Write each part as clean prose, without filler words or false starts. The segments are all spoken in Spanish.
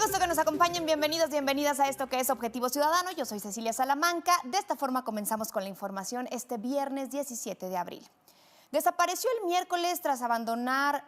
gusto que nos acompañen. Bienvenidos, bienvenidas a esto que es Objetivo Ciudadano. Yo soy Cecilia Salamanca. De esta forma comenzamos con la información este viernes 17 de abril. Desapareció el miércoles tras abandonar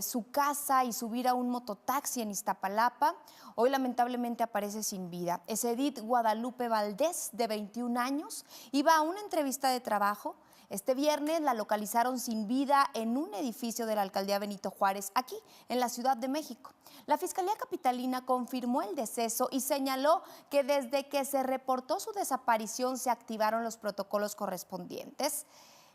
su casa y subir a un mototaxi en Iztapalapa. Hoy lamentablemente aparece sin vida. Es Edith Guadalupe Valdés, de 21 años. Iba a una entrevista de trabajo. Este viernes la localizaron sin vida en un edificio de la alcaldía Benito Juárez, aquí en la Ciudad de México. La Fiscalía Capitalina confirmó el deceso y señaló que desde que se reportó su desaparición se activaron los protocolos correspondientes,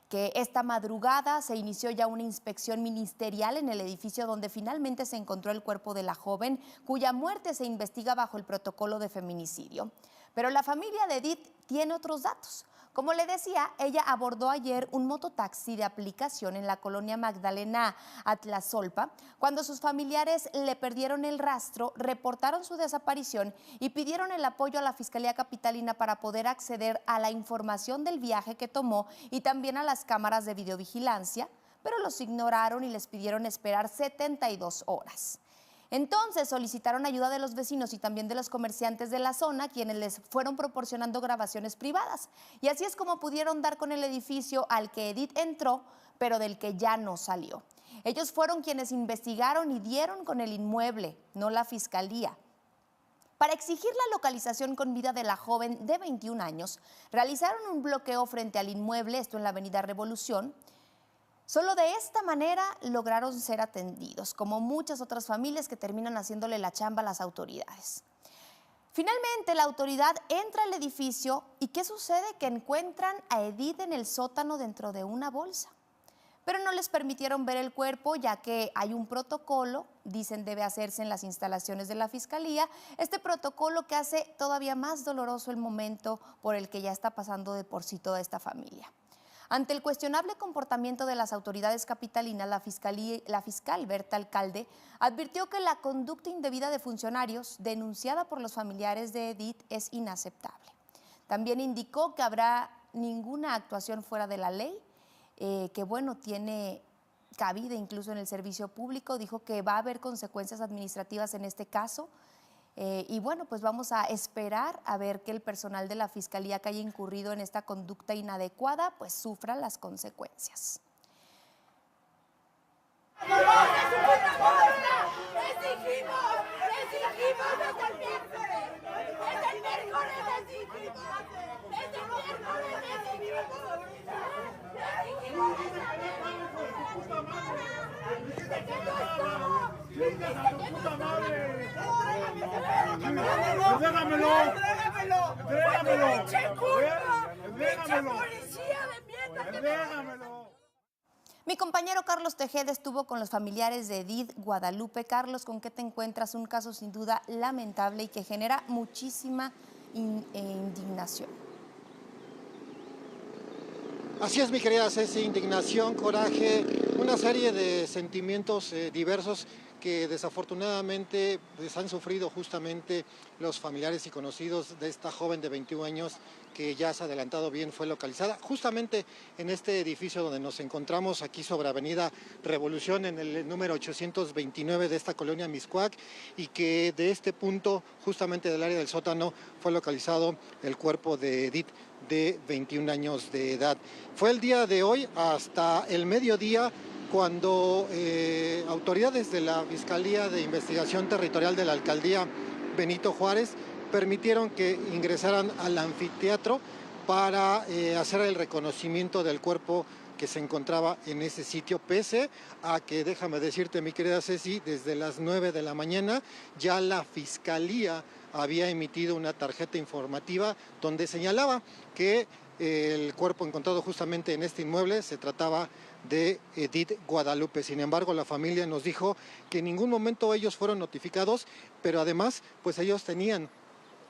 que esta madrugada se inició ya una inspección ministerial en el edificio donde finalmente se encontró el cuerpo de la joven, cuya muerte se investiga bajo el protocolo de feminicidio. Pero la familia de Edith tiene otros datos. Como le decía, ella abordó ayer un mototaxi de aplicación en la colonia Magdalena Atlazolpa. Cuando sus familiares le perdieron el rastro, reportaron su desaparición y pidieron el apoyo a la Fiscalía Capitalina para poder acceder a la información del viaje que tomó y también a las cámaras de videovigilancia, pero los ignoraron y les pidieron esperar 72 horas. Entonces solicitaron ayuda de los vecinos y también de los comerciantes de la zona, quienes les fueron proporcionando grabaciones privadas. Y así es como pudieron dar con el edificio al que Edith entró, pero del que ya no salió. Ellos fueron quienes investigaron y dieron con el inmueble, no la fiscalía. Para exigir la localización con vida de la joven de 21 años, realizaron un bloqueo frente al inmueble, esto en la avenida Revolución. Solo de esta manera lograron ser atendidos, como muchas otras familias que terminan haciéndole la chamba a las autoridades. Finalmente, la autoridad entra al edificio y ¿qué sucede? Que encuentran a Edith en el sótano dentro de una bolsa. Pero no les permitieron ver el cuerpo, ya que hay un protocolo, dicen debe hacerse en las instalaciones de la Fiscalía, este protocolo que hace todavía más doloroso el momento por el que ya está pasando de por sí toda esta familia. Ante el cuestionable comportamiento de las autoridades capitalinas, la fiscal Berta Alcalde advirtió que la conducta indebida de funcionarios denunciada por los familiares de Edith es inaceptable. También indicó que habrá ninguna actuación fuera de la ley, que bueno, tiene cabida incluso en el servicio público. Dijo que va a haber consecuencias administrativas en este caso. Y bueno, pues vamos a esperar a ver que el personal de la Fiscalía que haya incurrido en esta conducta inadecuada, pues sufra las consecuencias. Mi compañero Carlos Tejeda estuvo con los familiares de Edith Guadalupe. Carlos, ¿con qué te encuentras? Un caso sin duda lamentable y que genera muchísima indignación. Así es, mi querida Ceci, indignación, coraje, una serie de sentimientos diversos que desafortunadamente pues, han sufrido justamente los familiares y conocidos de esta joven de 21 años que ya se ha adelantado bien, fue localizada justamente en este edificio donde nos encontramos aquí sobre Avenida Revolución en el número 829 de esta colonia Mixcoac, y que de este punto justamente del área del sótano fue localizado el cuerpo de Edith de 21 años de edad. Fue el día de hoy hasta el mediodía cuando autoridades de la Fiscalía de Investigación Territorial de la Alcaldía Benito Juárez permitieron que ingresaran al anfiteatro para hacer el reconocimiento del cuerpo que se encontraba en ese sitio, pese a que, déjame decirte, mi querida Ceci, desde las 9 de la mañana ya la Fiscalía había emitido una tarjeta informativa donde señalaba que el cuerpo encontrado justamente en este inmueble se trataba de Edith Guadalupe. Sin embargo, la familia nos dijo que en ningún momento ellos fueron notificados, pero además, pues ellos tenían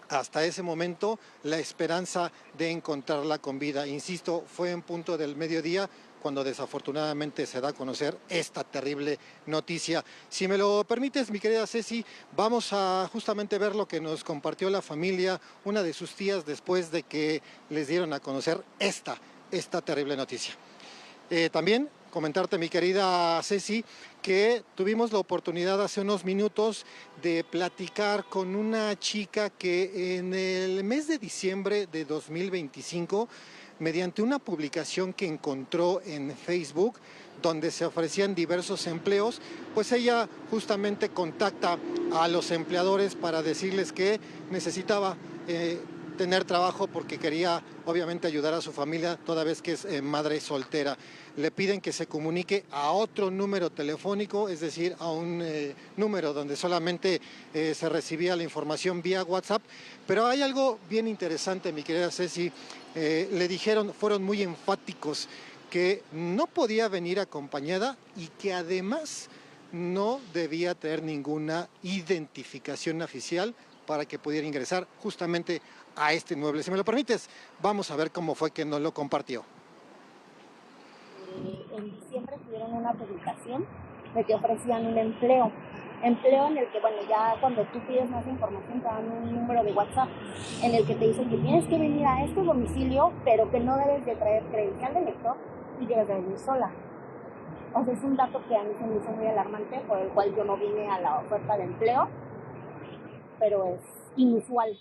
hasta ese momento la esperanza de encontrarla con vida. Insisto, fue en punto del mediodía cuando desafortunadamente se da a conocer esta terrible noticia. Si me lo permites, mi querida Ceci, vamos a justamente ver lo que nos compartió la familia, una de sus tías, después de que les dieron a conocer esta terrible noticia. También comentarte, mi querida Ceci, que tuvimos la oportunidad hace unos minutos de platicar con una chica que en el mes de diciembre de 2025, mediante una publicación que encontró en Facebook, donde se ofrecían diversos empleos, pues ella justamente contacta a los empleadores para decirles que necesitaba tener trabajo porque quería obviamente ayudar a su familia toda vez que es madre soltera. Le piden que se comunique a otro número telefónico, es decir, a un número donde solamente se recibía la información vía WhatsApp. Pero hay algo bien interesante, mi querida Ceci. Le dijeron, fueron muy enfáticos, que no podía venir acompañada y que además no debía tener ninguna identificación oficial para que pudiera ingresar justamente a este inmueble. Si me lo permites, vamos a ver cómo fue que nos lo compartió. En diciembre tuvieron una publicación de que ofrecían un empleo en el que, bueno, ya cuando tú pides más información te dan un número de WhatsApp en el que te dicen que tienes que venir a este domicilio, pero que no debes de traer credencial de lector y debes de venir sola. O sea, es un dato que a mí se me hizo muy alarmante, por el cual yo no vine a la oferta de empleo, pero es inusual.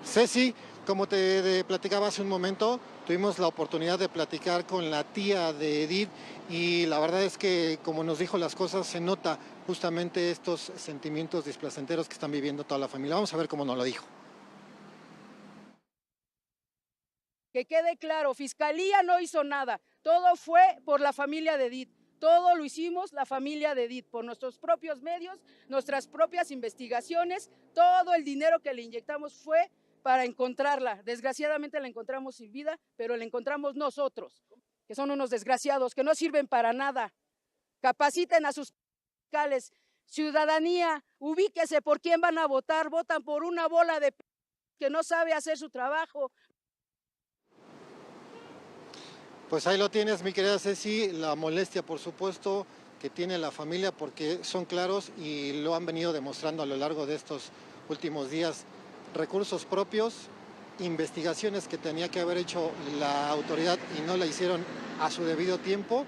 Ceci, como te platicaba hace un momento, tuvimos la oportunidad de platicar con la tía de Edith y la verdad es que, como nos dijo las cosas, se nota justamente estos sentimientos displacenteros que están viviendo toda la familia. Vamos a ver cómo nos lo dijo. Que quede claro, Fiscalía no hizo nada, todo fue por la familia de Edith. Todo lo hicimos la familia de Edith, por nuestros propios medios, nuestras propias investigaciones, todo el dinero que le inyectamos fue para encontrarla. Desgraciadamente la encontramos sin vida, pero la encontramos nosotros, que son unos desgraciados, que no sirven para nada. Capaciten a sus fiscales. Ciudadanía, ubíquese por quién van a votar, votan por una bola de que no sabe hacer su trabajo. Pues ahí lo tienes, mi querida Ceci, la molestia, por supuesto, que tiene la familia, porque son claros y lo han venido demostrando a lo largo de estos últimos días. Recursos propios, investigaciones que tenía que haber hecho la autoridad y no la hicieron a su debido tiempo,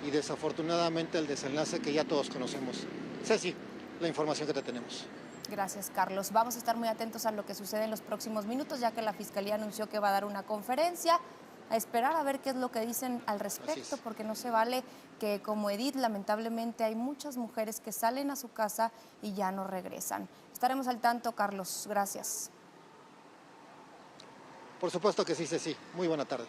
y desafortunadamente el desenlace que ya todos conocemos. Ceci, la información que te tenemos. Gracias, Carlos. Vamos a estar muy atentos a lo que sucede en los próximos minutos, ya que la Fiscalía anunció que va a dar una conferencia. A esperar a ver qué es lo que dicen al respecto, porque no se vale que, como Edith, lamentablemente hay muchas mujeres que salen a su casa y ya no regresan. Estaremos al tanto, Carlos. Gracias. Por supuesto que sí, Ceci. Muy buena tarde.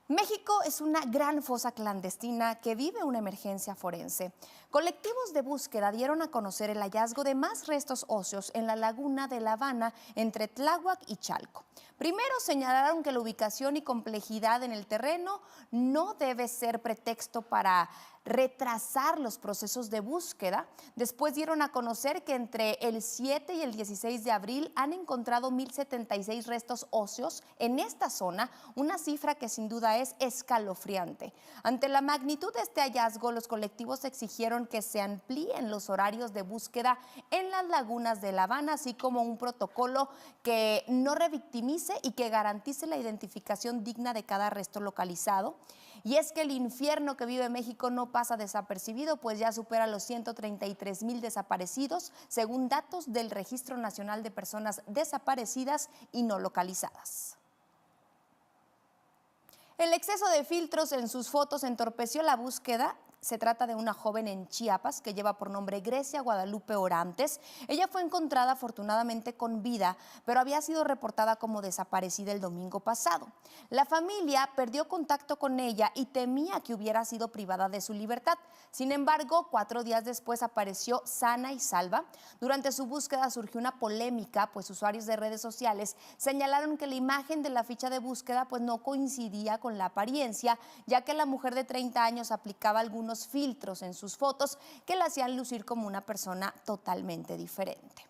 México es una gran fosa clandestina que vive una emergencia forense. Colectivos de búsqueda dieron a conocer el hallazgo de más restos óseos en la laguna de La Habana, entre Tláhuac y Chalco. Primero señalaron que la ubicación y complejidad en el terreno no debe ser pretexto para retrasar los procesos de búsqueda. Después dieron a conocer que entre el 7 y el 16 de abril han encontrado 1,076 restos óseos en esta zona, una cifra que sin duda es escalofriante. Ante la magnitud de este hallazgo, los colectivos exigieron que se amplíen los horarios de búsqueda en las lagunas de La Habana, así como un protocolo que no revictimice y que garantice la identificación digna de cada resto localizado. Y es que el infierno que vive México no pasa desapercibido, pues ya supera los 133,000 desaparecidos, según datos del Registro Nacional de Personas Desaparecidas y No Localizadas. El exceso de filtros en sus fotos entorpeció la búsqueda. Se trata de una joven en Chiapas que lleva por nombre Grecia Guadalupe Orantes. Ella fue encontrada afortunadamente con vida, pero había sido reportada como desaparecida el domingo pasado. La familia perdió contacto con ella y temía que hubiera sido privada de su libertad. Sin embargo, 4 días después apareció sana y salva. Durante su búsqueda surgió una polémica, pues usuarios de redes sociales señalaron que la imagen de la ficha de búsqueda pues no coincidía con la apariencia, ya que la mujer de 30 años aplicaba algunos filtros en sus fotos que la hacían lucir como una persona totalmente diferente.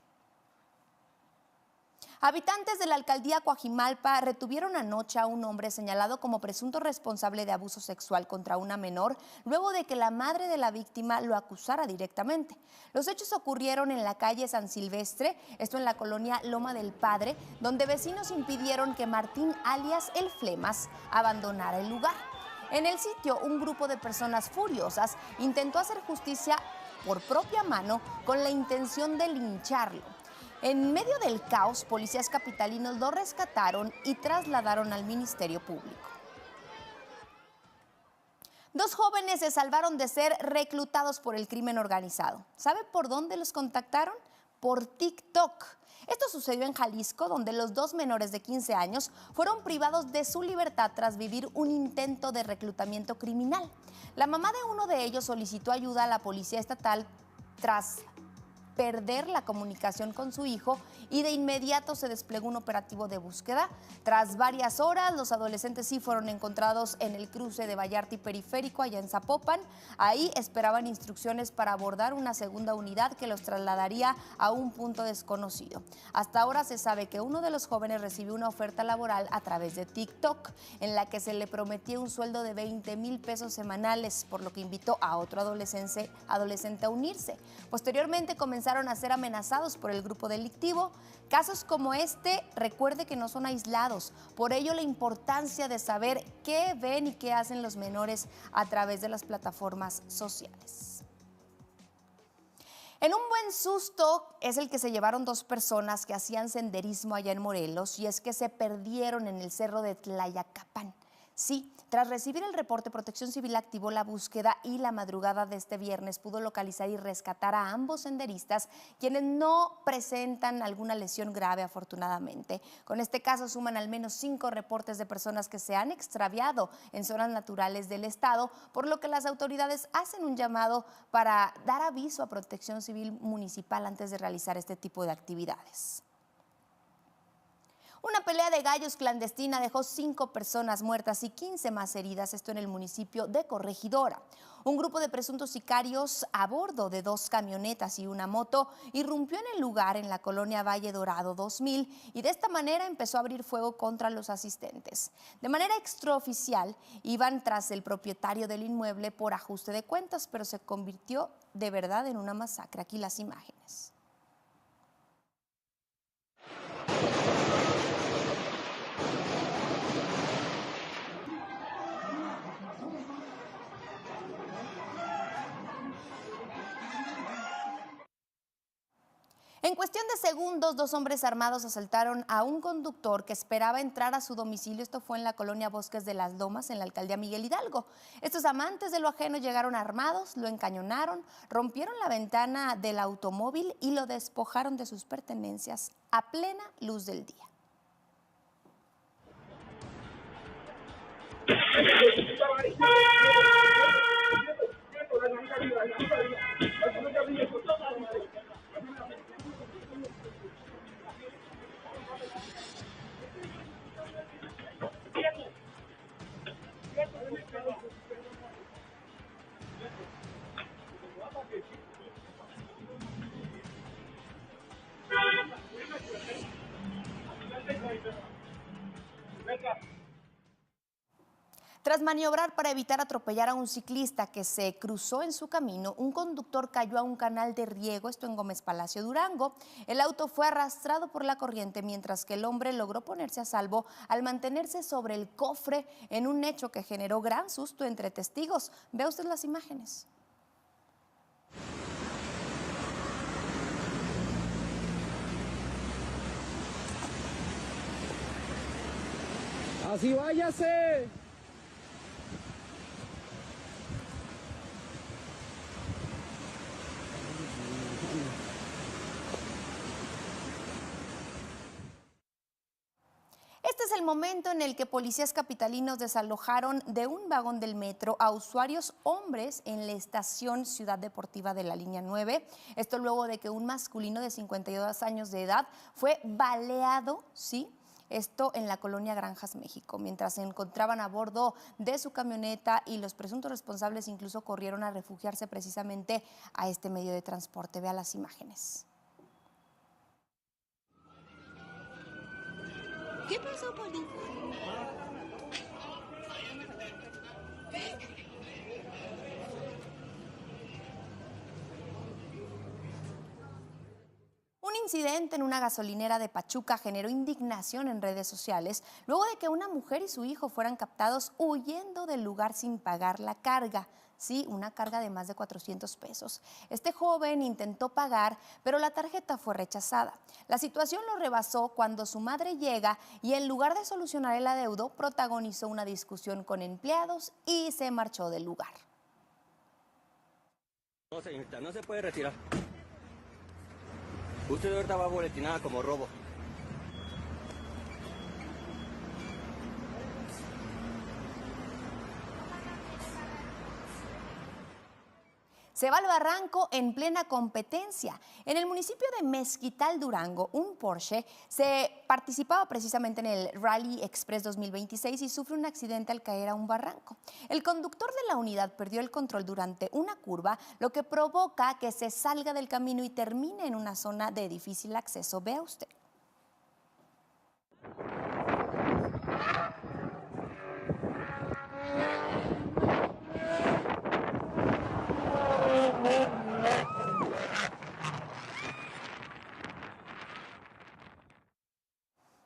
Habitantes de la alcaldía Coajimalpa retuvieron anoche a un hombre señalado como presunto responsable de abuso sexual contra una menor, luego de que la madre de la víctima lo acusara directamente. Los hechos ocurrieron en la calle San Silvestre, esto en la colonia Loma del Padre, donde vecinos impidieron que Martín, alias El Flemas, abandonara el lugar. En el sitio, un grupo de personas furiosas intentó hacer justicia por propia mano con la intención de lincharlo. En medio del caos, policías capitalinos lo rescataron y trasladaron al Ministerio Público. Dos jóvenes se salvaron de ser reclutados por el crimen organizado. ¿Sabe por dónde los contactaron? Por TikTok. Esto sucedió en Jalisco, donde los dos menores de 15 años fueron privados de su libertad tras vivir un intento de reclutamiento criminal. La mamá de uno de ellos solicitó ayuda a la policía estatal tras perder la comunicación con su hijo y de inmediato se desplegó un operativo de búsqueda. Tras varias horas, los adolescentes sí fueron encontrados en el cruce de Vallarta y Periférico, allá en Zapopan. Ahí esperaban instrucciones para abordar una segunda unidad que los trasladaría a un punto desconocido. Hasta ahora se sabe que uno de los jóvenes recibió una oferta laboral a través de TikTok, en la que se le prometía un sueldo de 20,000 pesos semanales, por lo que invitó a otro adolescente a unirse. Posteriormente comenzaron a ser amenazados por el grupo delictivo. Casos como este, recuerde que no son aislados, por ello la importancia de saber qué ven y qué hacen los menores a través de las plataformas sociales. En un buen susto es el que se llevaron dos personas que hacían senderismo allá en Morelos, y es que se perdieron en el cerro de Tlayacapan. Sí, tras recibir el reporte, Protección Civil activó la búsqueda y la madrugada de este viernes pudo localizar y rescatar a ambos senderistas, quienes no presentan alguna lesión grave, afortunadamente. Con este caso suman al menos 5 reportes de personas que se han extraviado en zonas naturales del estado, por lo que las autoridades hacen un llamado para dar aviso a Protección Civil Municipal antes de realizar este tipo de actividades. Una pelea de gallos clandestina dejó 5 personas muertas y 15 más heridas, esto en el municipio de Corregidora. Un grupo de presuntos sicarios a bordo de 2 camionetas y una moto irrumpió en el lugar en la colonia Valle Dorado 2000 y de esta manera empezó a abrir fuego contra los asistentes. De manera extraoficial iban tras el propietario del inmueble por ajuste de cuentas, pero se convirtió de verdad en una masacre. Aquí las imágenes. En cuestión de segundos, 2 hombres armados asaltaron a un conductor que esperaba entrar a su domicilio. Esto fue en la colonia Bosques de las Lomas, en la alcaldía Miguel Hidalgo. Estos amantes de lo ajeno llegaron armados, lo encañonaron, rompieron la ventana del automóvil y lo despojaron de sus pertenencias a plena luz del día. Tras maniobrar para evitar atropellar a un ciclista que se cruzó en su camino, un conductor cayó a un canal de riego, esto en Gómez Palacio, Durango. El auto fue arrastrado por la corriente, mientras que el hombre logró ponerse a salvo al mantenerse sobre el cofre, en un hecho que generó gran susto entre testigos. Vea usted las imágenes. ¡Así váyase! Este es el momento en el que policías capitalinos desalojaron de un vagón del metro a usuarios hombres en la estación Ciudad Deportiva de la línea 9. Esto luego de que un masculino de 52 años de edad fue baleado, ¿sí?, esto en la colonia Granjas, México, mientras se encontraban a bordo de su camioneta, y los presuntos responsables incluso corrieron a refugiarse precisamente a este medio de transporte. Vea las imágenes. ¿Qué pasó, Poli? Un incidente en una gasolinera de Pachuca generó indignación en redes sociales luego de que una mujer y su hijo fueran captados huyendo del lugar sin pagar la carga. Sí, una carga de más de 400 pesos. Este joven intentó pagar, pero la tarjeta fue rechazada. La situación lo rebasó cuando su madre llega y en lugar de solucionar el adeudo, protagonizó una discusión con empleados y se marchó del lugar. No, señorita, no se puede retirar. Usted ahorita va boletinada como robo. Se va al barranco en plena competencia. En el municipio de Mezquital, Durango, un Porsche se participaba precisamente en el Rally Express 2026 y sufre un accidente al caer a un barranco. El conductor de la unidad perdió el control durante una curva, lo que provoca que se salga del camino y termine en una zona de difícil acceso. Vea usted.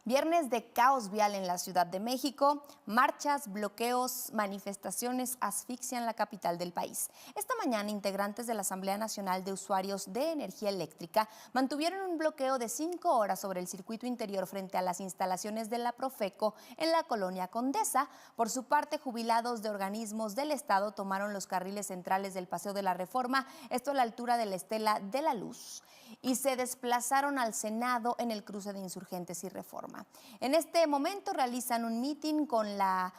Viernes de caos vial en la Ciudad de México, marchas, bloqueos, manifestaciones asfixian la capital del país. Esta mañana, integrantes de la Asamblea Nacional de Usuarios de Energía Eléctrica mantuvieron un bloqueo de 5 horas sobre el circuito interior frente a las instalaciones de la Profeco en la colonia Condesa. Por su parte, jubilados de organismos del Estado tomaron los carriles centrales del Paseo de la Reforma, esto a la altura de la Estela de la Luz, y se desplazaron al Senado en el cruce de Insurgentes y Reforma. En este momento realizan un mitin con la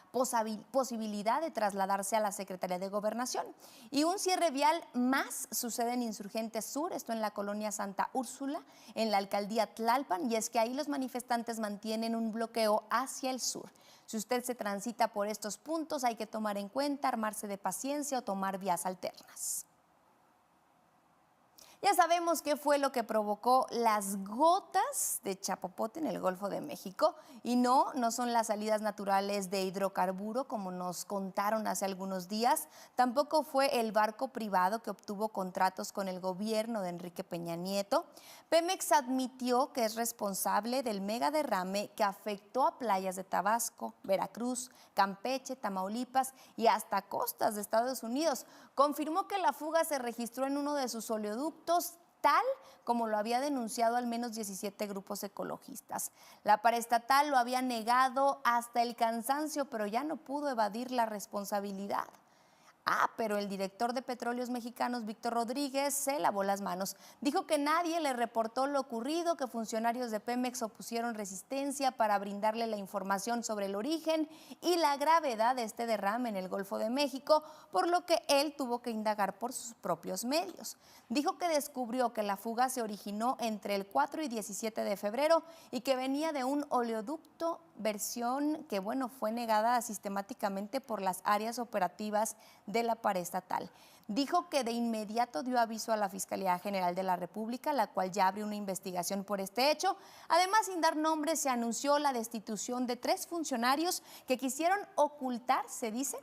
posibilidad de trasladarse a la Secretaría de Gobernación. Y un cierre vial más sucede en Insurgentes Sur, esto en la colonia Santa Úrsula, en la alcaldía Tlalpan, y es que ahí los manifestantes mantienen un bloqueo hacia el sur. Si usted se transita por estos puntos, hay que tomar en cuenta armarse de paciencia o tomar vías alternas. Ya sabemos qué fue lo que provocó las gotas de chapopote en el Golfo de México y no son las salidas naturales de hidrocarburo como nos contaron hace algunos días, tampoco fue el barco privado que obtuvo contratos con el gobierno de Enrique Peña Nieto. Pemex admitió que es responsable del megaderrame que afectó a playas de Tabasco, Veracruz, Campeche, Tamaulipas y hasta costas de Estados Unidos. Confirmó que la fuga se registró en uno de sus oleoductos, tal como lo había denunciado al menos 17 grupos ecologistas. La paraestatal lo había negado hasta el cansancio, pero ya no pudo evadir la responsabilidad. Pero el director de Petróleos Mexicanos, Víctor Rodríguez, se lavó las manos. Dijo que nadie le reportó lo ocurrido, que funcionarios de Pemex opusieron resistencia para brindarle la información sobre el origen y la gravedad de este derrame en el Golfo de México, por lo que él tuvo que indagar por sus propios medios. Dijo que descubrió que la fuga se originó entre el 4 y 17 de febrero y que venía de un oleoducto, versión que, fue negada sistemáticamente por las áreas operativas de la paraestatal. Dijo que de inmediato dio aviso a la Fiscalía General de la República, la cual ya abrió una investigación por este hecho. Además, sin dar nombres, se anunció la destitución de 3 funcionarios que quisieron ocultar, se dice,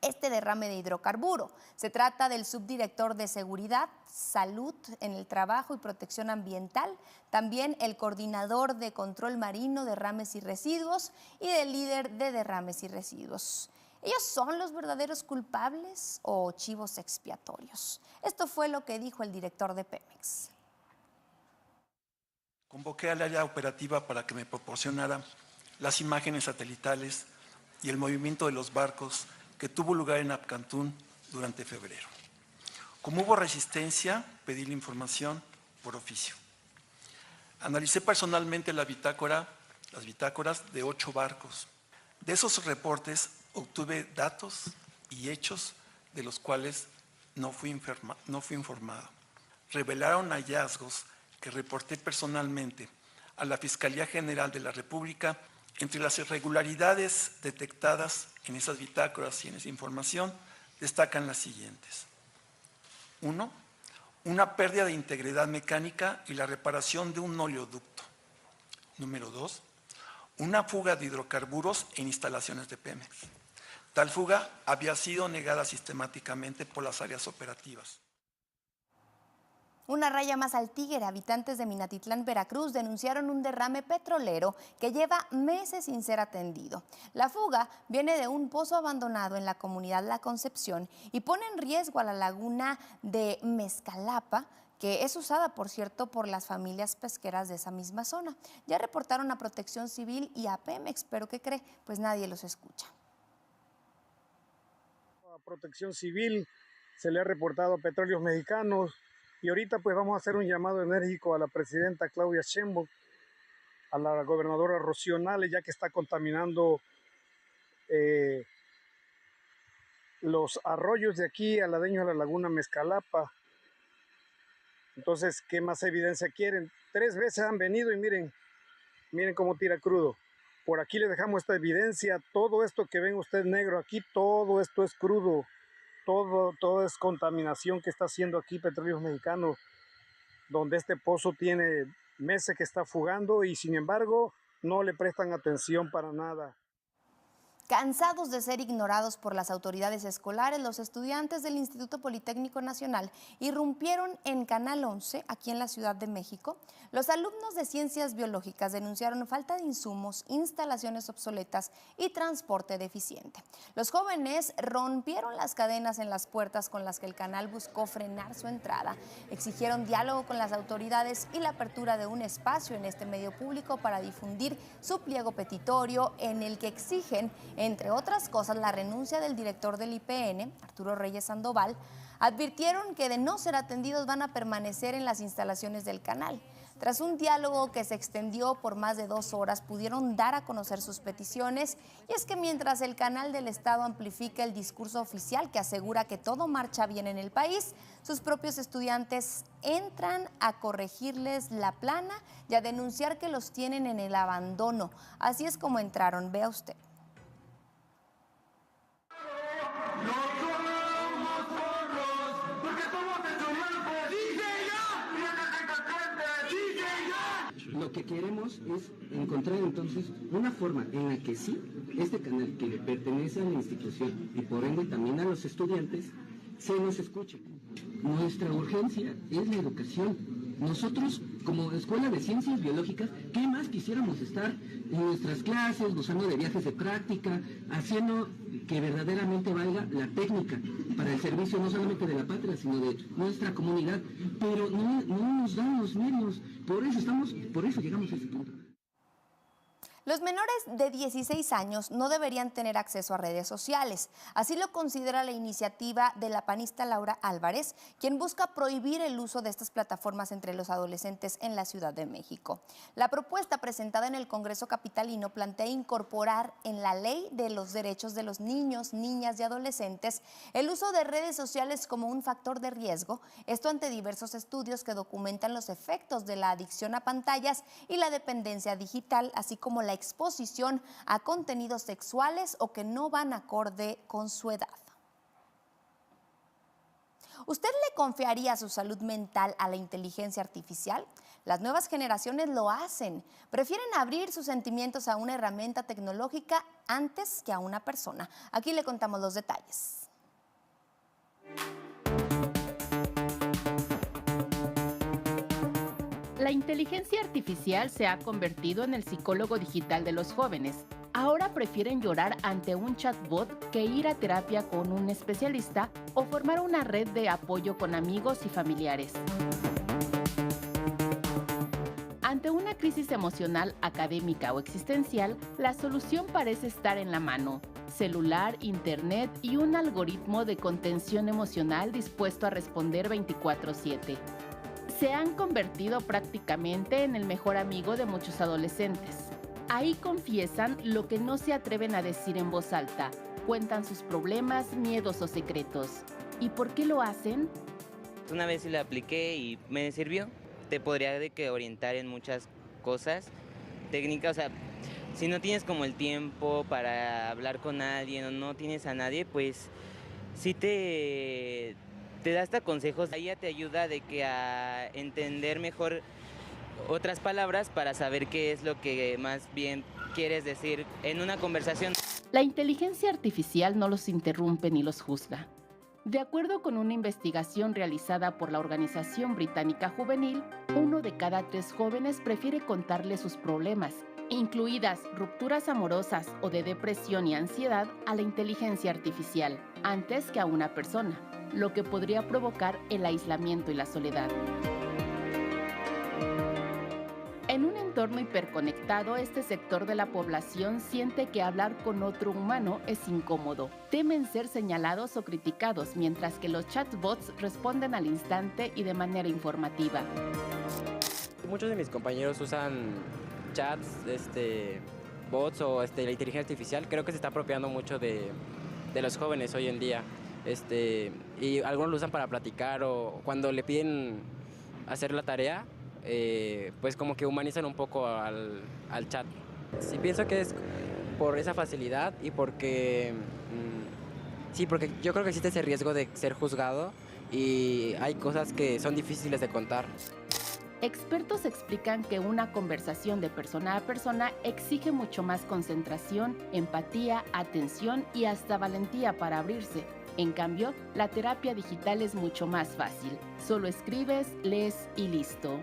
este derrame de hidrocarburo. Se trata del subdirector de Seguridad, Salud en el Trabajo y Protección Ambiental, también el coordinador de Control Marino, Derrames y Residuos y del líder de Derrames y Residuos. ¿Ellos son los verdaderos culpables o chivos expiatorios? Esto fue lo que dijo el director de Pemex. Convoqué al área operativa para que me proporcionara las imágenes satelitales y el movimiento de los barcos que tuvo lugar en Apcantún durante febrero. Como hubo resistencia, pedí la información por oficio. Analicé personalmente las bitácoras de 8 barcos. De esos reportes obtuve datos y hechos de los cuales no fui informado. Revelaron hallazgos que reporté personalmente a la Fiscalía General de la República. Entre las irregularidades detectadas en esas bitácoras y en esa información destacan las siguientes. 1. Una pérdida de integridad mecánica y la reparación de un oleoducto. Número 2. una fuga de hidrocarburos en instalaciones de Pemex. Tal fuga había sido negada sistemáticamente por las áreas operativas. Una raya más al tigre. Habitantes de Minatitlán, Veracruz, denunciaron un derrame petrolero que lleva meses sin ser atendido. La fuga viene de un pozo abandonado en la comunidad La Concepción y pone en riesgo a la laguna de Mezcalapa, que es usada, por cierto, por las familias pesqueras de esa misma zona. Ya reportaron a Protección Civil y a Pemex, pero ¿qué cree? Pues nadie los escucha. A Protección Civil se le ha reportado a Petróleos Mexicanos. Y ahorita pues vamos a hacer un llamado enérgico a la presidenta Claudia Sheinbaum, a la gobernadora Rocío Nale, ya que está contaminando los arroyos de aquí, aladeños a la laguna Mezcalapa. Entonces, ¿qué más evidencia quieren? 3 veces han venido y miren cómo tira crudo. Por aquí les dejamos esta evidencia. Todo esto que ven ustedes negro aquí, todo esto es crudo. Todo es contaminación que está haciendo aquí Petróleos Mexicanos, donde este pozo tiene meses que está fugando y sin embargo no le prestan atención para nada. Cansados de ser ignorados por las autoridades escolares, los estudiantes del Instituto Politécnico Nacional irrumpieron en Canal 11, aquí en la Ciudad de México. Los alumnos de Ciencias Biológicas denunciaron falta de insumos, instalaciones obsoletas y transporte deficiente. Los jóvenes rompieron las cadenas en las puertas con las que el canal buscó frenar su entrada. Exigieron diálogo con las autoridades y la apertura de un espacio en este medio público para difundir su pliego petitorio en el que exigen, entre otras cosas, la renuncia del director del IPN, Arturo Reyes Sandoval. Advirtieron que de no ser atendidos van a permanecer en las instalaciones del canal. Tras un diálogo que se extendió por más de 2 horas, pudieron dar a conocer sus peticiones. Y es que mientras el canal del Estado amplifica el discurso oficial que asegura que todo marcha bien en el país, sus propios estudiantes entran a corregirles la plana y a denunciar que los tienen en el abandono. Así es como entraron, vea usted. Lo que queremos es encontrar entonces una forma en la que sí, este canal que le pertenece a la institución y por ende también a los estudiantes, se nos escuche. Nuestra urgencia es la educación. Nosotros, como Escuela de Ciencias Biológicas, ¿qué más quisiéramos estar en nuestras clases, gozando de viajes de práctica, haciendo que verdaderamente valga la técnica para el servicio no solamente de la patria, sino de nuestra comunidad? Pero no nos dan los medios, por eso llegamos a ese punto. Los menores de 16 años no deberían tener acceso a redes sociales. Así lo considera la iniciativa de la panista Laura Álvarez, quien busca prohibir el uso de estas plataformas entre los adolescentes en la Ciudad de México. La propuesta presentada en el Congreso capitalino plantea incorporar en la Ley de los Derechos de los Niños, Niñas y Adolescentes el uso de redes sociales como un factor de riesgo, esto ante diversos estudios que documentan los efectos de la adicción a pantallas y la dependencia digital, así como la exposición a contenidos sexuales o que no van acorde con su edad. ¿Usted le confiaría su salud mental a la inteligencia artificial? Las nuevas generaciones lo hacen. Prefieren abrir sus sentimientos a una herramienta tecnológica antes que a una persona. Aquí le contamos los detalles. La inteligencia artificial se ha convertido en el psicólogo digital de los jóvenes. Ahora prefieren llorar ante un chatbot que ir a terapia con un especialista o formar una red de apoyo con amigos y familiares. Ante una crisis emocional, académica o existencial, la solución parece estar en la mano: celular, internet y un algoritmo de contención emocional dispuesto a responder 24/7. Se han convertido prácticamente en el mejor amigo de muchos adolescentes. Ahí confiesan lo que no se atreven a decir en voz alta, cuentan sus problemas, miedos o secretos. ¿Y por qué lo hacen? Una vez lo apliqué y me sirvió. Te podría orientar en muchas cosas técnicas, o sea, si no tienes como el tiempo para hablar con alguien o no tienes a nadie, pues sí te da hasta consejos. Ella te ayuda de que a entender mejor otras palabras para saber qué es lo que más bien quieres decir en una conversación. La inteligencia artificial no los interrumpe ni los juzga. De acuerdo con una investigación realizada por la Organización Británica Juvenil, 1 de cada 3 jóvenes prefiere contarle sus problemas, incluidas rupturas amorosas o de depresión y ansiedad, a la inteligencia artificial, antes que a una persona, lo que podría provocar el aislamiento y la soledad. En un entorno hiperconectado, este sector de la población siente que hablar con otro humano es incómodo. Temen ser señalados o criticados, mientras que los chatbots responden al instante y de manera informativa. Muchos de mis compañeros usan chats, bots o la inteligencia artificial. Creo que se está apropiando mucho de los jóvenes hoy en día. Y algunos lo usan para platicar o cuando le piden hacer la tarea, pues como que humanizan un poco al chat. Sí, pienso que es por esa facilidad y porque yo creo que existe ese riesgo de ser juzgado y hay cosas que son difíciles de contar. Expertos explican que una conversación de persona a persona exige mucho más concentración, empatía, atención y hasta valentía para abrirse. En cambio, la terapia digital es mucho más fácil. Solo escribes, lees y listo.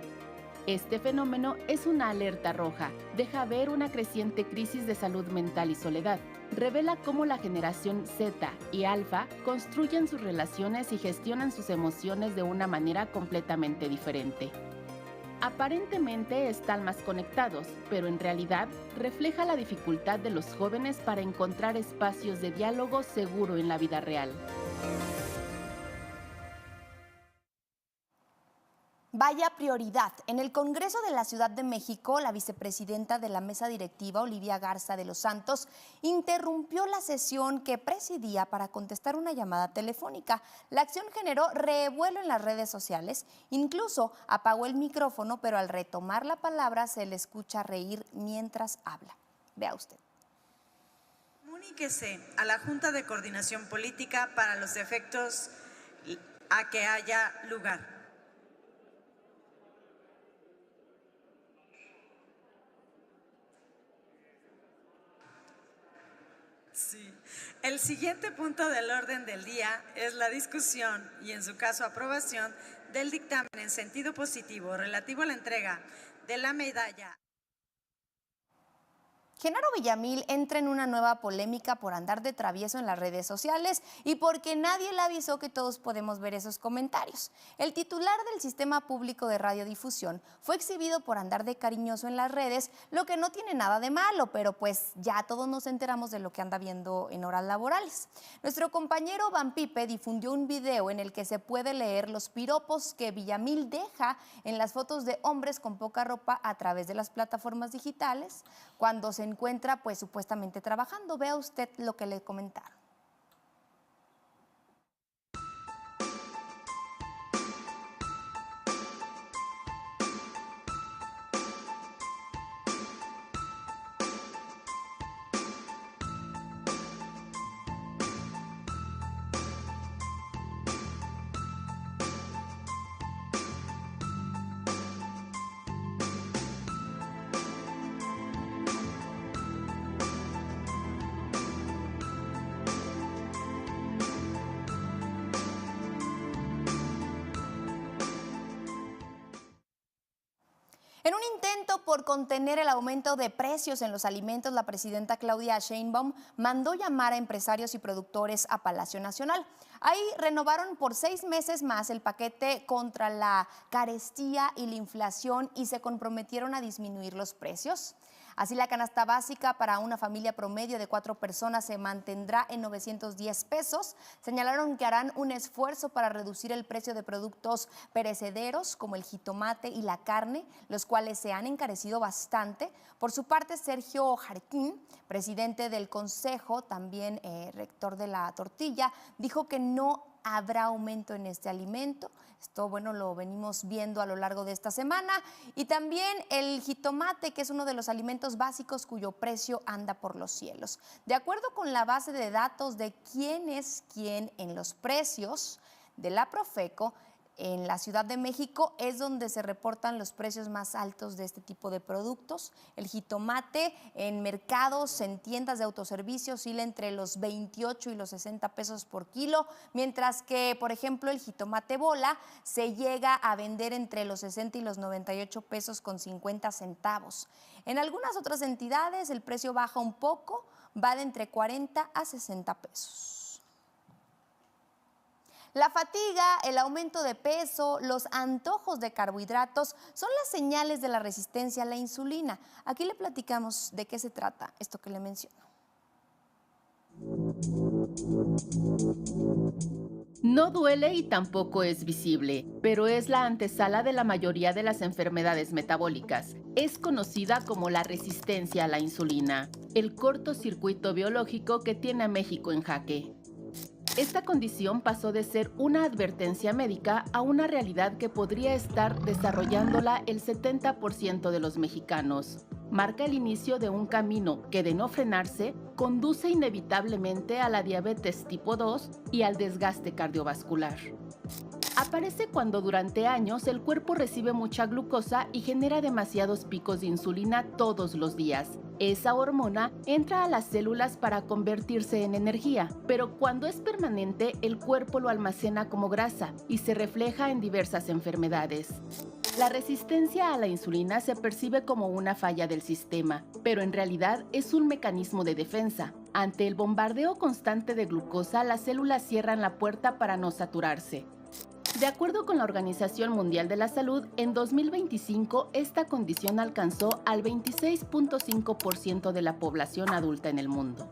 Este fenómeno es una alerta roja. Deja ver una creciente crisis de salud mental y soledad. Revela cómo la generación Z y Alfa construyen sus relaciones y gestionan sus emociones de una manera completamente diferente. Aparentemente están más conectados, pero en realidad refleja la dificultad de los jóvenes para encontrar espacios de diálogo seguro en la vida real. Vaya prioridad. En el Congreso de la Ciudad de México, la vicepresidenta de la mesa directiva, Olivia Garza de los Santos, interrumpió la sesión que presidía para contestar una llamada telefónica. La acción generó revuelo en las redes sociales. Incluso apagó el micrófono, pero al retomar la palabra se le escucha reír mientras habla. Vea usted. Comuníquese a la Junta de Coordinación Política para los efectos a que haya lugar. Sí. El siguiente punto del orden del día es la discusión y, en su caso, aprobación del dictamen en sentido positivo relativo a la entrega de la medalla. Genaro Villamil entra en una nueva polémica por andar de travieso en las redes sociales y porque nadie le avisó que todos podemos ver esos comentarios. El titular del Sistema Público de Radiodifusión fue exhibido por andar de cariñoso en las redes, lo que no tiene nada de malo, pero pues ya todos nos enteramos de lo que anda viendo en horas laborales. Nuestro compañero Van Pipe difundió un video en el que se puede leer los piropos que Villamil deja en las fotos de hombres con poca ropa a través de las plataformas digitales cuando se encuentra pues supuestamente trabajando. Vea usted lo que le comentaron. En un intento por contener el aumento de precios en los alimentos, la presidenta Claudia Sheinbaum mandó llamar a empresarios y productores a Palacio Nacional. Ahí renovaron por 6 meses más el paquete contra la carestía y la inflación y se comprometieron a disminuir los precios. Así, la canasta básica para una familia promedio de 4 personas se mantendrá en 910 pesos. Señalaron que harán un esfuerzo para reducir el precio de productos perecederos como el jitomate y la carne, los cuales se han encarecido bastante. Por su parte, Sergio Jarquín, presidente del Consejo, también rector de la tortilla, dijo que no habrá aumento en este alimento. Esto, bueno, lo venimos viendo a lo largo de esta semana. Y también el jitomate, que es uno de los alimentos básicos cuyo precio anda por los cielos. De acuerdo con la base de datos de quién es quién en los precios de la Profeco, en la Ciudad de México es donde se reportan los precios más altos de este tipo de productos. El jitomate en mercados, en tiendas de autoservicio, oscila entre los 28 y los 60 pesos por kilo, mientras que, por ejemplo, el jitomate bola se llega a vender entre los 60 y los 98 pesos con 50 centavos. En algunas otras entidades el precio baja un poco, va de entre 40 a 60 pesos. La fatiga, el aumento de peso, los antojos de carbohidratos son las señales de la resistencia a la insulina. Aquí le platicamos de qué se trata esto que le menciono. No duele y tampoco es visible, pero es la antesala de la mayoría de las enfermedades metabólicas. Es conocida como la resistencia a la insulina, el cortocircuito biológico que tiene a México en jaque. Esta condición pasó de ser una advertencia médica a una realidad que podría estar desarrollándola el 70% de los mexicanos. Marca el inicio de un camino que, de no frenarse, conduce inevitablemente a la diabetes tipo 2 y al desgaste cardiovascular. Aparece cuando durante años el cuerpo recibe mucha glucosa y genera demasiados picos de insulina todos los días. Esa hormona entra a las células para convertirse en energía, pero cuando es permanente el cuerpo lo almacena como grasa y se refleja en diversas enfermedades. La resistencia a la insulina se percibe como una falla del sistema, pero en realidad es un mecanismo de defensa. Ante el bombardeo constante de glucosa, las células cierran la puerta para no saturarse. De acuerdo con la Organización Mundial de la Salud, en 2025 esta condición alcanzó al 26.5% de la población adulta en el mundo.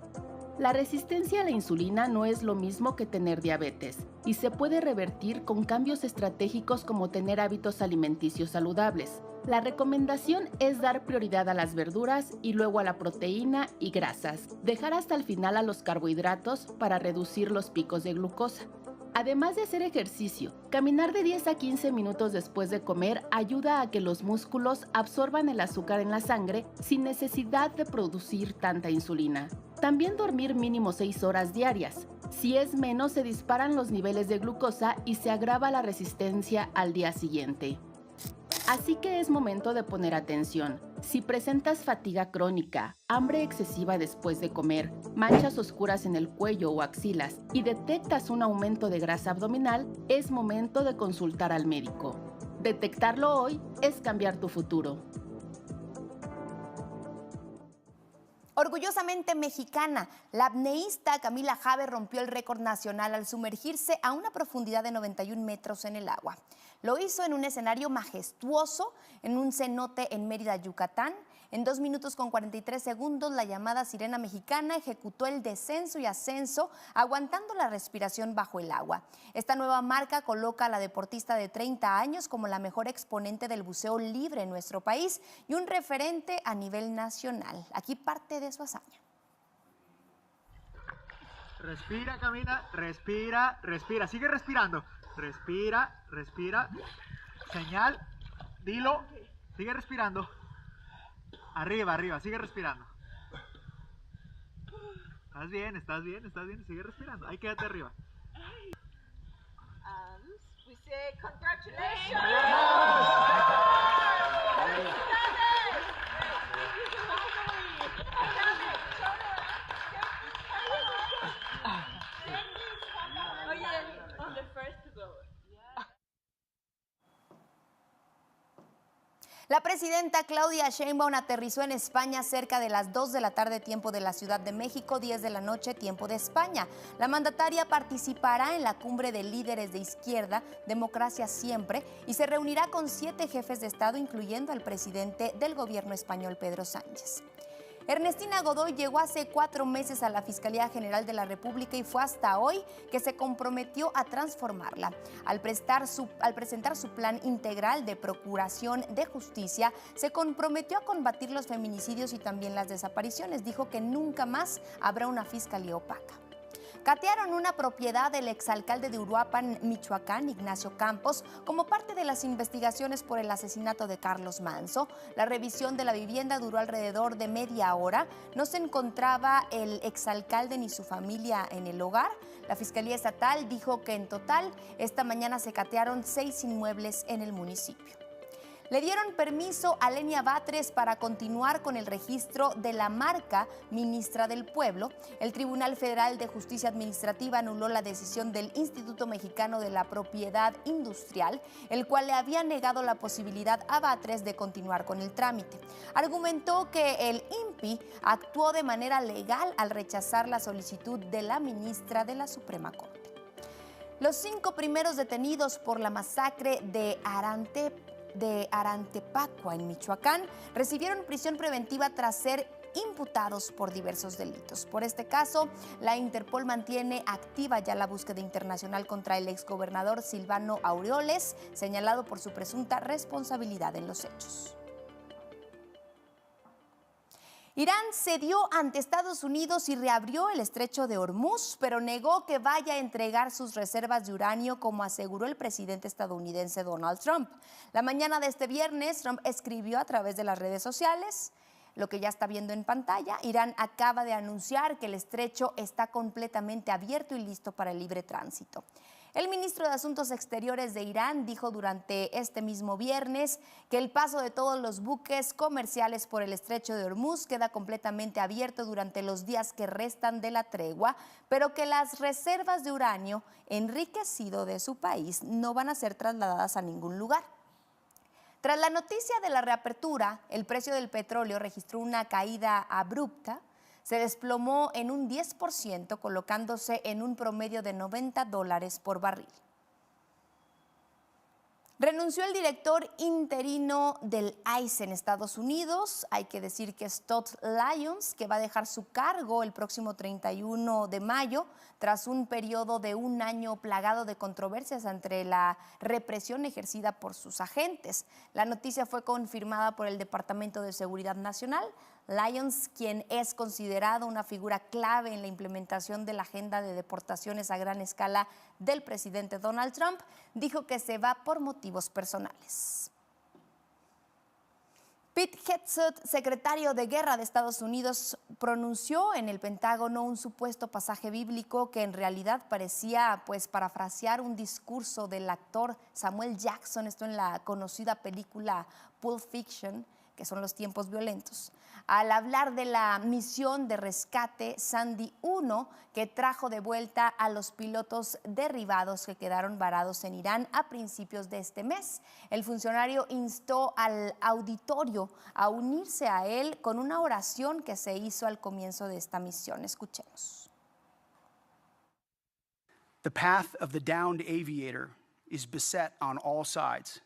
La resistencia a la insulina no es lo mismo que tener diabetes y se puede revertir con cambios estratégicos como tener hábitos alimenticios saludables. La recomendación es dar prioridad a las verduras y luego a la proteína y grasas. Dejar hasta el final a los carbohidratos para reducir los picos de glucosa. Además de hacer ejercicio, caminar de 10 a 15 minutos después de comer ayuda a que los músculos absorban el azúcar en la sangre sin necesidad de producir tanta insulina. También dormir mínimo 6 horas diarias. Si es menos, se disparan los niveles de glucosa y se agrava la resistencia al día siguiente. Así que es momento de poner atención. Si presentas fatiga crónica, hambre excesiva después de comer, manchas oscuras en el cuello o axilas y detectas un aumento de grasa abdominal, es momento de consultar al médico. Detectarlo hoy es cambiar tu futuro. Orgullosamente mexicana, la apneísta Camila Jave rompió el récord nacional al sumergirse a una profundidad de 91 metros en el agua. Lo hizo en un escenario majestuoso, en un cenote en Mérida, Yucatán. En 2 minutos con 43 segundos, la llamada sirena mexicana ejecutó el descenso y ascenso, aguantando la respiración bajo el agua. Esta nueva marca coloca a la deportista de 30 años como la mejor exponente del buceo libre en nuestro país y un referente a nivel nacional. Aquí parte de su hazaña. Respira, Camila, respira, respira, sigue respirando. Respira, respira. Señal, dilo, sigue respirando. Arriba, arriba, sigue respirando. Estás bien, estás bien, estás bien, sigue respirando. Ahí quédate arriba. We say congratulations. On the first to go. La presidenta Claudia Sheinbaum aterrizó en España cerca de las 2 de la tarde, tiempo de la Ciudad de México, 10 de la noche, tiempo de España. La mandataria participará en la cumbre de líderes de izquierda, Democracia Siempre, y se reunirá con 7 jefes de Estado, incluyendo al presidente del gobierno español, Pedro Sánchez. Ernestina Godoy llegó hace 4 meses a la Fiscalía General de la República y fue hasta hoy que se comprometió a transformarla. Al presentar su plan integral de procuración de justicia, se comprometió a combatir los feminicidios y también las desapariciones. Dijo que nunca más habrá una fiscalía opaca. catearon una propiedad del exalcalde de Uruapan, Michoacán, Ignacio Campos, como parte de las investigaciones por el asesinato de Carlos Manzo. La revisión de la vivienda duró alrededor de media hora. No se encontraba el exalcalde ni su familia en el hogar. La Fiscalía Estatal dijo que en total esta mañana se catearon 6 inmuebles en el municipio. Le dieron permiso a Lenia Batres para continuar con el registro de la marca Ministra del Pueblo. El Tribunal Federal de Justicia Administrativa anuló la decisión del Instituto Mexicano de la Propiedad Industrial, el cual le había negado la posibilidad a Batres de continuar con el trámite. Argumentó que el INPI actuó de manera legal al rechazar la solicitud de la ministra de la Suprema Corte. Los 5 primeros detenidos por la masacre de Arantepacua, en Michoacán, recibieron prisión preventiva tras ser imputados por diversos delitos. Por este caso, la Interpol mantiene activa ya la búsqueda internacional contra el exgobernador Silvano Aureoles, señalado por su presunta responsabilidad en los hechos. Irán cedió ante Estados Unidos y reabrió el estrecho de Hormuz, pero negó que vaya a entregar sus reservas de uranio, como aseguró el presidente estadounidense Donald Trump. La mañana de este viernes, Trump escribió a través de las redes sociales lo que ya está viendo en pantalla. Irán acaba de anunciar que el estrecho está completamente abierto y listo para el libre tránsito. El ministro de Asuntos Exteriores de Irán dijo durante este mismo viernes que el paso de todos los buques comerciales por el estrecho de Hormuz queda completamente abierto durante los días que restan de la tregua, pero que las reservas de uranio enriquecido de su país no van a ser trasladadas a ningún lugar. Tras la noticia de la reapertura, el precio del petróleo registró una caída abrupta. Se desplomó en un 10%, colocándose en un promedio de $90 por barril. Renunció el director interino del ICE en Estados Unidos. Hay que decir que es Todd Lyons, que va a dejar su cargo el próximo 31 de mayo, tras un periodo de un año plagado de controversias entre la represión ejercida por sus agentes. La noticia fue confirmada por el Departamento de Seguridad Nacional. Lyons, quien es considerado una figura clave en la implementación de la agenda de deportaciones a gran escala del presidente Donald Trump, dijo que se va por motivos personales. Pete Hegseth, secretario de Guerra de Estados Unidos, pronunció en el Pentágono un supuesto pasaje bíblico que en realidad parecía parafrasear un discurso del actor Samuel Jackson, esto en la conocida película Pulp Fiction, que son los tiempos violentos, al hablar de la misión de rescate Sandy 1, que trajo de vuelta a los pilotos derribados que quedaron varados en Irán a principios de este mes. El funcionario instó al auditorio a unirse a él con una oración que se hizo al comienzo de esta misión. Escuchemos. The path of the downed aviator is beset on all sides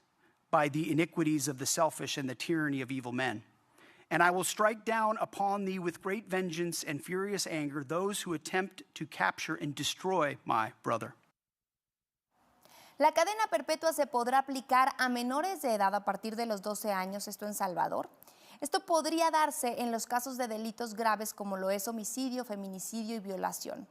by the iniquities of the selfish and the tyranny of evil men. And I will strike down upon thee with great vengeance and furious anger those who attempt to capture and destroy my brother. La cadena perpetua se podrá aplicar a menores de edad a partir de los 12 años, esto en Salvador. Esto podría darse en los casos de delitos graves como lo es homicidio, feminicidio y violación.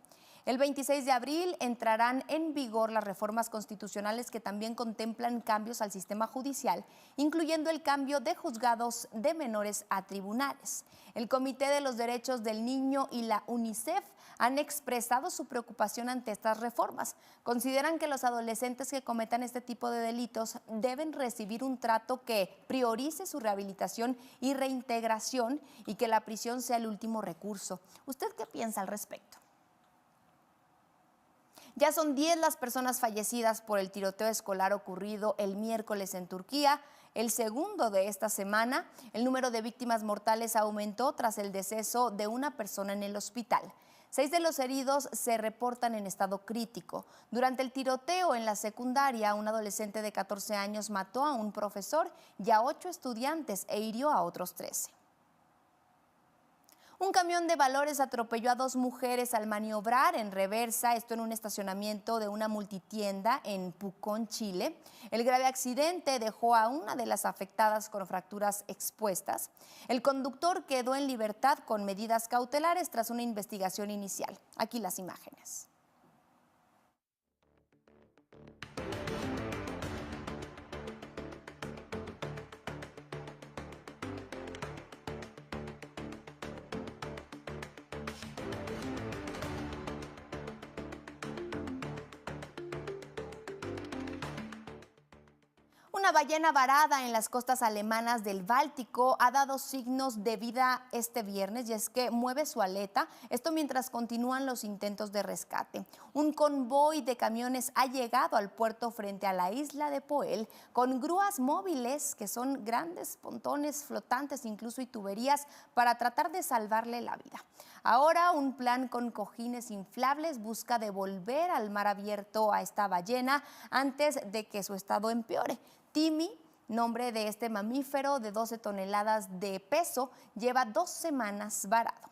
El 26 de abril entrarán en vigor las reformas constitucionales que también contemplan cambios al sistema judicial, incluyendo el cambio de juzgados de menores a tribunales. El Comité de los Derechos del Niño y la UNICEF han expresado su preocupación ante estas reformas. Consideran que los adolescentes que cometan este tipo de delitos deben recibir un trato que priorice su rehabilitación y reintegración y que la prisión sea el último recurso. ¿Usted qué piensa al respecto? Ya son 10 las personas fallecidas por el tiroteo escolar ocurrido el miércoles en Turquía, el segundo de esta semana. El número de víctimas mortales aumentó tras el deceso de una persona en el hospital. 6 de los heridos se reportan en estado crítico. Durante el tiroteo en la secundaria, un adolescente de 14 años mató a un profesor y a 8 estudiantes e hirió a otros 13. Un camión de valores atropelló a 2 mujeres al maniobrar en reversa, esto en un estacionamiento de una multitienda en Pucón, Chile. El grave accidente dejó a una de las afectadas con fracturas expuestas. El conductor quedó en libertad con medidas cautelares tras una investigación inicial. Aquí las imágenes. una ballena varada en las costas alemanas del Báltico ha dado signos de vida este viernes, y es que mueve su aleta, esto mientras continúan los intentos de rescate. Un convoy de camiones ha llegado al puerto frente a la isla de Poel con grúas móviles, que son grandes pontones flotantes incluso, y tuberías para tratar de salvarle la vida. Ahora un plan con cojines inflables busca devolver al mar abierto a esta ballena antes de que su estado empeore. Timmy, nombre de este mamífero de 12 toneladas de peso, lleva 2 semanas varado.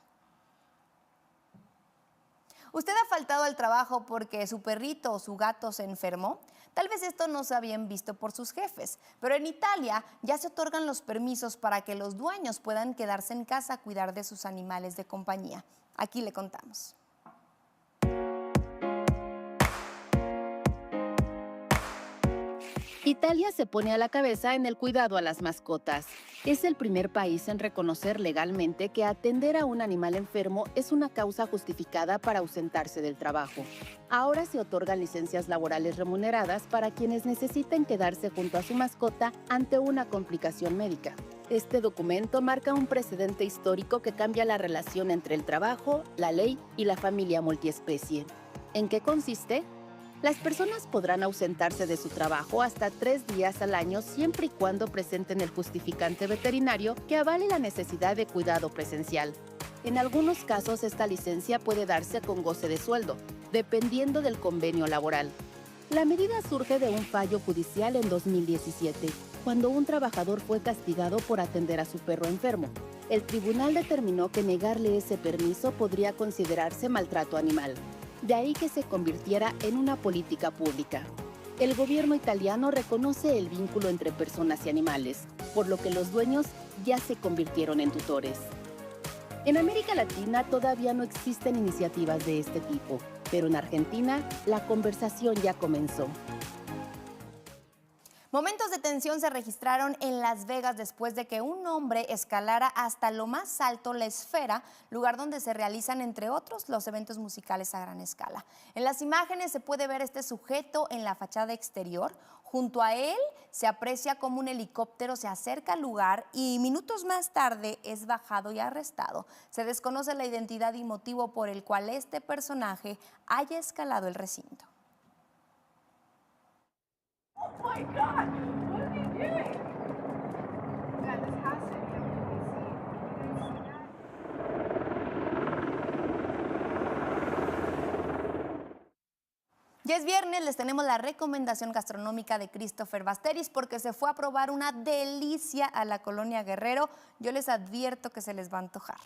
¿Usted ha faltado al trabajo porque su perrito o su gato se enfermó? Tal vez esto no sea bien visto por sus jefes, pero en Italia ya se otorgan los permisos para que los dueños puedan quedarse en casa a cuidar de sus animales de compañía. Aquí le contamos. Italia se pone a la cabeza en el cuidado a las mascotas. Es el primer país en reconocer legalmente que atender a un animal enfermo es una causa justificada para ausentarse del trabajo. Ahora se otorgan licencias laborales remuneradas para quienes necesiten quedarse junto a su mascota ante una complicación médica. Este documento marca un precedente histórico que cambia la relación entre el trabajo, la ley y la familia multiespecie. ¿En qué consiste? Las personas podrán ausentarse de su trabajo hasta 3 días al año siempre y cuando presenten el justificante veterinario que avale la necesidad de cuidado presencial. En algunos casos, esta licencia puede darse con goce de sueldo, dependiendo del convenio laboral. La medida surge de un fallo judicial en 2017, cuando un trabajador fue castigado por atender a su perro enfermo. El tribunal determinó que negarle ese permiso podría considerarse maltrato animal. De ahí que se convirtiera en una política pública. El gobierno italiano reconoce el vínculo entre personas y animales, por lo que los dueños ya se convirtieron en tutores. En América Latina todavía no existen iniciativas de este tipo, pero en Argentina la conversación ya comenzó. Momentos de tensión se registraron en Las Vegas después de que un hombre escalara hasta lo más alto, la esfera, lugar donde se realizan, entre otros, los eventos musicales a gran escala. En las imágenes se puede ver este sujeto en la fachada exterior. Junto a él se aprecia como un helicóptero se acerca al lugar y minutos más tarde es bajado y arrestado. Se desconoce la identidad y motivo por el cual este personaje haya escalado el recinto. Oh my God! What are you doing? Yeah, this has to be a BBC. Ya es viernes, les tenemos la recomendación gastronómica de Christopher Basteris porque se fue a probar una delicia a la Colonia Guerrero. Yo les advierto que se les va a antojar.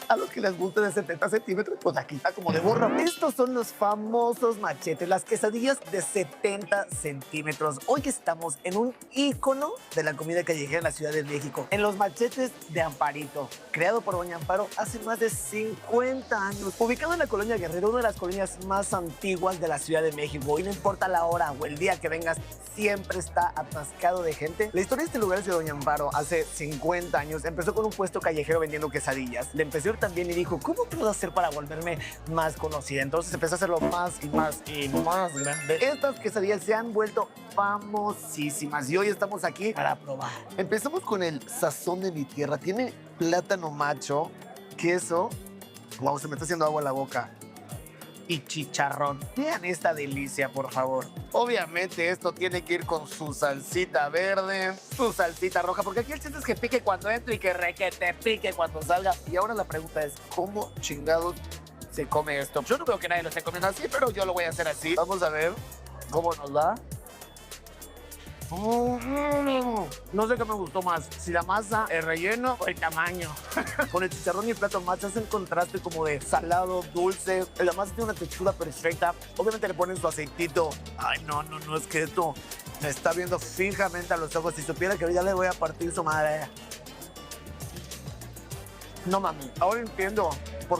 A los que les guste de 70 centímetros, pues aquí está como de borra. Estos son los famosos machetes, las quesadillas de 70 centímetros. Hoy estamos en un ícono de la comida callejera en la Ciudad de México, en los machetes de Amparito, creado por Doña Amparo hace más de 50 años. Ubicado en la Colonia Guerrero, una de las colonias más antiguas de la Ciudad de México, y no importa la hora o el día que vengas, siempre está atascado de gente. La historia de este lugar es de Doña Amparo. Hace 50 años empezó con un puesto callejero vendiendo quesadillas. Le empezó a ir también y dijo, ¿cómo puedo hacer para volverme más conocida? Entonces empezó a hacerlo más y más y más grande. Estas quesadillas se han vuelto famosísimas y hoy estamos aquí para probar. Empezamos con el sazón de mi tierra. Tiene plátano macho, queso. Wow, se me está haciendo agua en la boca. Y chicharrón. Vean esta delicia, por favor. Obviamente esto tiene que ir con su salsita verde, su salsita roja, porque aquí el chiste es que pique cuando entre y que requete pique cuando salga. Y ahora la pregunta es, ¿cómo chingados se come esto? Yo no veo que nadie lo esté comiendo así, pero yo lo voy a hacer así. Vamos a ver cómo nos va. No sé qué me gustó más, si la masa, el relleno o el tamaño. Con el chicharrón y el plátano macho hace un contraste como de salado, dulce. La masa tiene una textura perfecta. Obviamente le ponen su aceitito. Ay, no, es que esto me está viendo fijamente a los ojos. Si supiera que ya le voy a partir su madre. No mami, ahora entiendo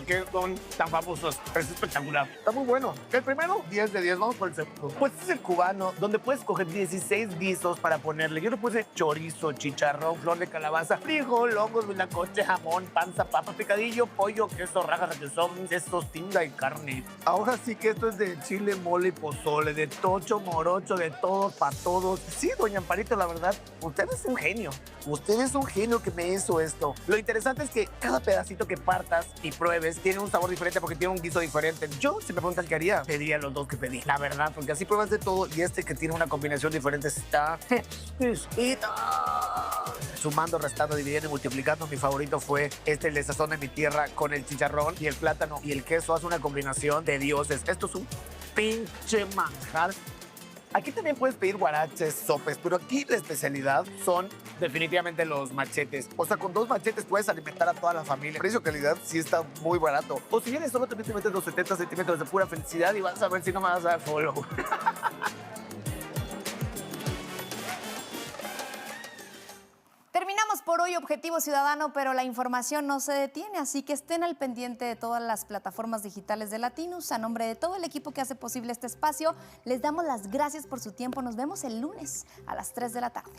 qué son tan famosos. Es espectacular. Está muy bueno. El primero, 10 de 10. Vamos por el segundo. Pues es el cubano, donde puedes coger 16 guisos para ponerle. Yo le puse chorizo, chicharrón, flor de calabaza, frijol, hongos, huitlacoche, jamón, panza, papa, picadillo, pollo, queso, rajas, requesón, quesos, tinga y carne. Ahora sí que esto es de chile, mole y pozole, de tocho, morocho, de todos para todos. Sí, doña Amparito, la verdad, usted es un genio. Usted es un genio que me hizo esto. Lo interesante es que cada pedacito que partas y pruebes tiene un sabor diferente porque tiene un guiso diferente. Yo, si me preguntas qué haría, pediría los dos que pedí, la verdad, porque así pruebas de todo y este que tiene una combinación diferente está exquisito. Sumando, restando, dividiendo y multiplicando, mi favorito fue el de sazón de mi tierra con el chicharrón y el plátano y el queso. Hace una combinación de dioses. Esto es un pinche manjar. Aquí también puedes pedir guaraches, sopes, pero aquí la especialidad son definitivamente los machetes. O sea, con 2 machetes puedes alimentar a toda la familia. Precio-calidad sí está muy barato. O si vienes solo, también te metes los 70 centímetros de pura felicidad y vas a ver si no me vas a dar follow. Terminamos por hoy Objetivo Ciudadano, pero la información no se detiene, así que estén al pendiente de todas las plataformas digitales de Latinus. A nombre de todo el equipo que hace posible este espacio, les damos las gracias por su tiempo. Nos vemos el lunes a las 3 de la tarde.